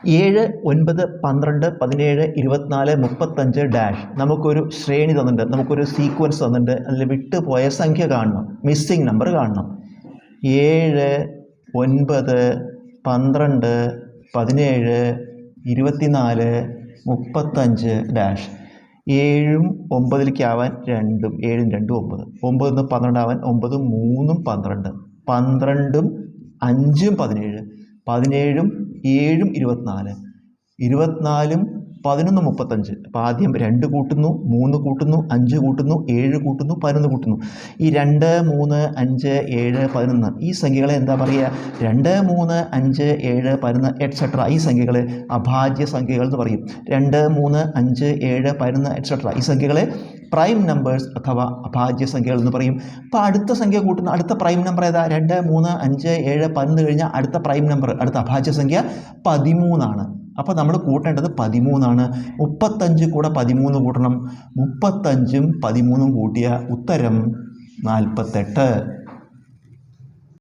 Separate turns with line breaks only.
7, 9, 12, 17, 24, 35 dash നമുക്കൊരു ശ്രേണി തന്നിട്ടുണ്ട്, നമുക്കൊരു സീക്വൻസ് തന്നിട്ടുണ്ട്. അതിൽ വിട്ടുപോയ സംഖ്യ കാണണം, മിസ്സിംഗ് നമ്പർ കാണണം. 7, 9, 12, 17, 24, 35 ഡാഷ്. 7ഉം 9ലേക്ക് ആവാൻ 2ഉം 7ഉം 2ഉം 9, 9 12 ആവാൻ 9, 3ഉം 12, 12ഉം 5ഉം 17, 17ഉം 7ഉം 24, 24ഉം 11 35. അപ്പോൾ ആദ്യം 2 കൂട്ടുന്നു, 3 കൂട്ടുന്നു, 5 കൂട്ടുന്നു, 7 കൂട്ടുന്നു, 11 കൂട്ടുന്നു. ഈ 2, 3, 5, 7, 11 ഈ സംഖ്യകളെ എന്താ പറയുക? 2, 3, 5, 7, 11 എറ്റ്സെട്ര ഈ സംഖ്യകളെ അഭാജ്യ സംഖ്യകൾ എന്ന് പറയും. 2, 3, 5, 7, 11 എറ്റ്സെട്ര ഈ സംഖ്യകളെ പ്രൈം നമ്പേഴ്സ് അഥവാ അഭാജ്യ സംഖ്യകൾ എന്ന് പറയും. അപ്പോൾ അടുത്ത സംഖ്യ കൂട്ടുന്ന അടുത്ത പ്രൈം നമ്പർ ഏതാ? 2, 3, 5, 7, 11 കഴിഞ്ഞാൽ അടുത്ത പ്രൈം നമ്പർ, അടുത്ത അഭാജ്യ സംഖ്യ 13 ആണ്. അപ്പോൾ നമ്മൾ കൂട്ടേണ്ടത് 13 ആണ്. 35 കൂടെ 13 കൂട്ടണം. 35ഉം 13ഉം കൂട്ടിയ ഉത്തരം 48.